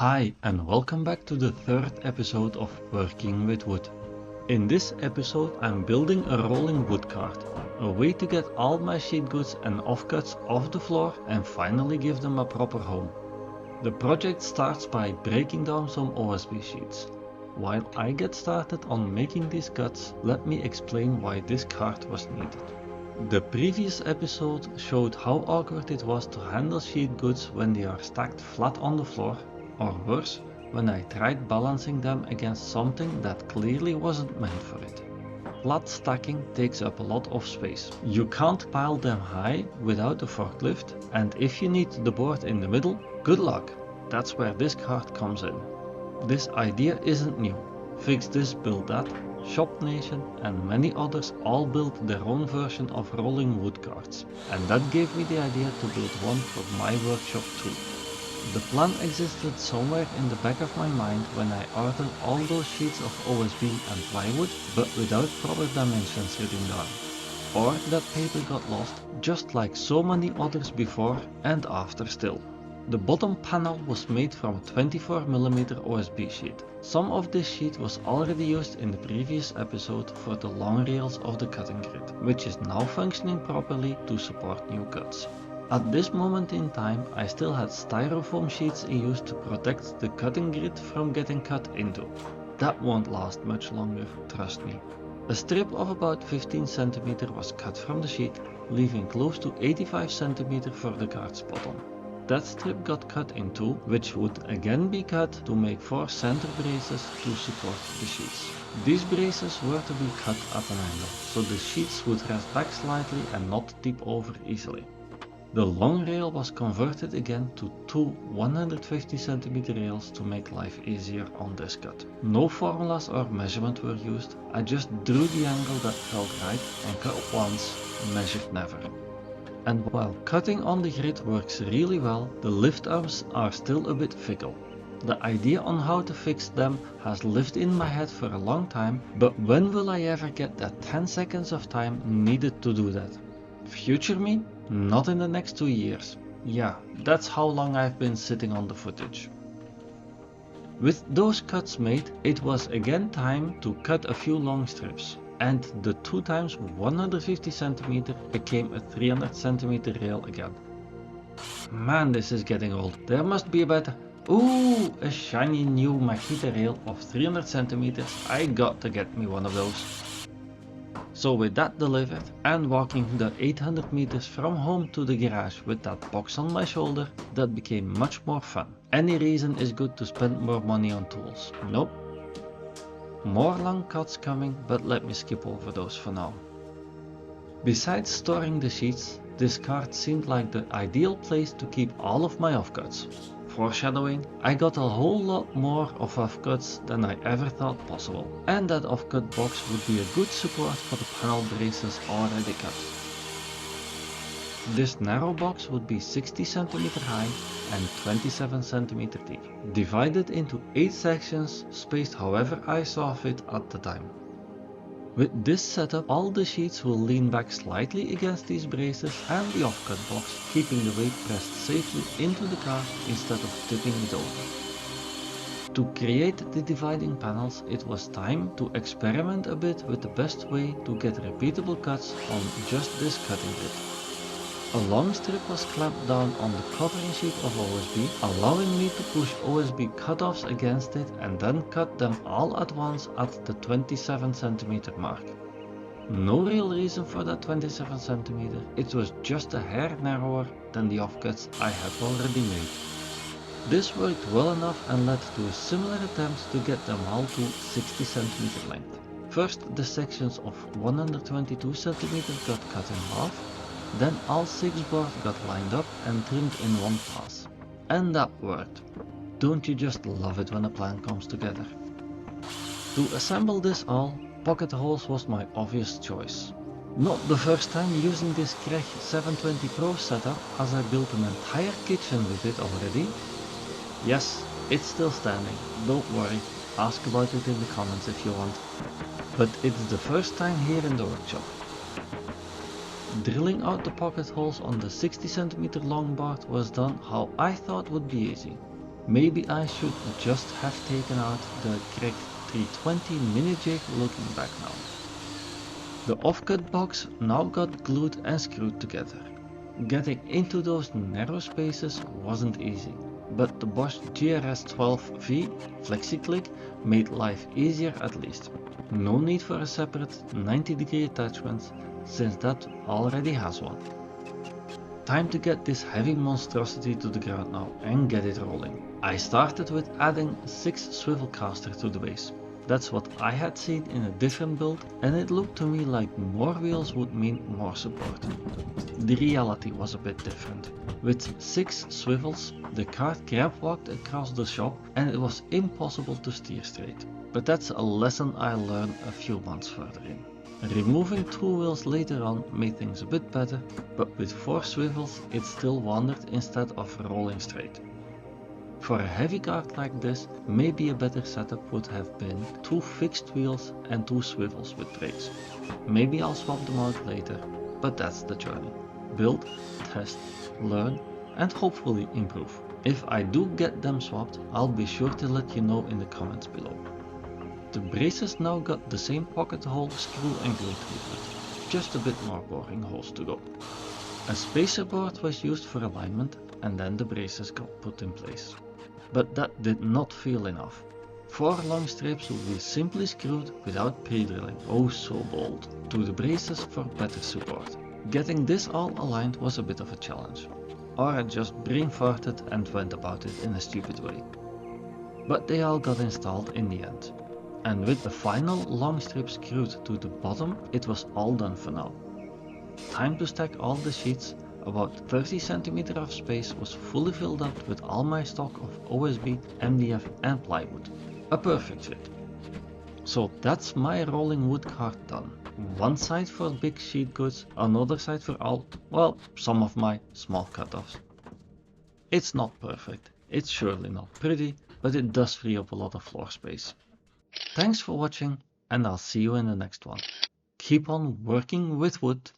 Hi and welcome back to the third episode of Working with Wood. In this episode I'm building a rolling wood cart, a way to get all my sheet goods and offcuts off the floor and finally give them a proper home. The project starts by breaking down some OSB sheets. While I get started on making these cuts, let me explain why this cart was needed. The previous episode showed how awkward it was to handle sheet goods when they are stacked flat on the floor, or worse, when I tried balancing them against something that clearly wasn't meant for it. Flat stacking takes up a lot of space. You can't pile them high without a forklift, and if you need the board in the middle, good luck. That's where this cart comes in. This idea isn't new. Fix This, Build That, Shop Nation and many others all built their own version of rolling wood carts, and that gave me the idea to build one for my workshop too. The plan existed somewhere in the back of my mind when I ordered all those sheets of OSB and plywood, but without proper dimensions written down. Or that paper got lost, just like so many others before and after still. The bottom panel was made from a 24mm OSB sheet. Some of this sheet was already used in the previous episode for the long rails of the cutting grid, which is now functioning properly to support new cuts. At this moment in time, I still had styrofoam sheets in use to protect the cutting grid from getting cut into. That won't last much longer, trust me. A strip of about 15cm was cut from the sheet, leaving close to 85cm for the cart's bottom. That strip got cut in two, which would again be cut to make 4 center braces to support the sheets. These braces were to be cut at an angle, so the sheets would rest back slightly and not tip over easily. The long rail was converted again to two 150cm rails to make life easier on this cut. No formulas or measurement were used, I just drew the angle that felt right and cut once, measured never. And while cutting on the grid works really well, the lift arms are still a bit fickle. The idea on how to fix them has lived in my head for a long time, but when will I ever get that 10 seconds of time needed to do that? Future me? Not in the next 2 years. Yeah, that's how long I've been sitting on the footage. With those cuts made, it was again time to cut a few long strips. And the 2x 150cm became a 300cm rail again. Man, this is getting old. There must be a better... Ooh, a shiny new Makita rail of 300cm. I got to get me one of those. So with that delivered and walking the 800 meters from home to the garage with that box on my shoulder, that became much more fun. Any reason is good to spend more money on tools. Nope. More long cuts coming, but let me skip over those for now. Besides storing the sheets, this cart seemed like the ideal place to keep all of my offcuts. Foreshadowing, I got a whole lot more of offcuts than I ever thought possible, and that offcut box would be a good support for the panel braces already cut. This narrow box would be 60cm high and 27cm deep, divided into 8 sections spaced however I saw fit at the time. With this setup, all the sheets will lean back slightly against these braces and the offcut box, keeping the weight pressed safely into the cart instead of tipping it over. To create the dividing panels, it was time to experiment a bit with the best way to get repeatable cuts on just this cutting grid. A long strip was clamped down on the covering sheet of OSB, allowing me to push OSB cutoffs against it and then cut them all at once at the 27cm mark. No real reason for that 27cm, it was just a hair narrower than the offcuts I had already made. This worked well enough and led to a similar attempt to get them all to 60cm length. First, the sections of 122cm got cut in half. Then all 6 boards got lined up and trimmed in one pass. And that worked. Don't you just love it when a plan comes together? To assemble this all, pocket holes was my obvious choice. Not the first time using this Kreg 720 Pro setup, as I built an entire kitchen with it already. Yes, it's still standing, don't worry, ask about it in the comments if you want. But it's the first time here in the workshop. Drilling out the pocket holes on the 60cm long board was done how I thought would be easy. Maybe I should just have taken out the Kreg 320 mini jig looking back now. The offcut box now got glued and screwed together. Getting into those narrow spaces wasn't easy, but the Bosch GSR 12V FlexiClick made life easier at least. No need for a separate 90-degree attachment, since that already has one. Time to get this heavy monstrosity to the ground now and get it rolling. I started with adding 6 swivel casters to the base. That's what I had seen in a different build, and it looked to me like more wheels would mean more support. The reality was a bit different. With 6 swivels, the cart grab walked across the shop and it was impossible to steer straight. But that's a lesson I learned a few months further in. Removing 2 wheels later on made things a bit better, but with 4 swivels it still wandered instead of rolling straight. For a heavy cart like this, maybe a better setup would have been 2 fixed wheels and 2 swivels with brakes. Maybe I'll swap them out later, but that's the journey. Build, test, learn, and hopefully improve. If I do get them swapped, I'll be sure to let you know in the comments below. The braces now got the same pocket hole, screw and glue treatment, just a bit more boring holes to go. A spacer board was used for alignment and then the braces got put in place. But that did not feel enough. 4 long strips would be simply screwed without pre-drilling, oh so bold, to the braces for better support. Getting this all aligned was a bit of a challenge, or I just brain farted and went about it in a stupid way. But they all got installed in the end. And with the final long strip screwed to the bottom, it was all done for now. Time to stack all the sheets. About 30 cm of space was fully filled up with all my stock of OSB, MDF and plywood. A perfect fit. So that's my rolling wood cart done. One side for big sheet goods, another side for all, well, some of my small cutoffs. It's not perfect, it's surely not pretty, but it does free up a lot of floor space. Thanks for watching, and I'll see you in the next one. Keep on working with wood.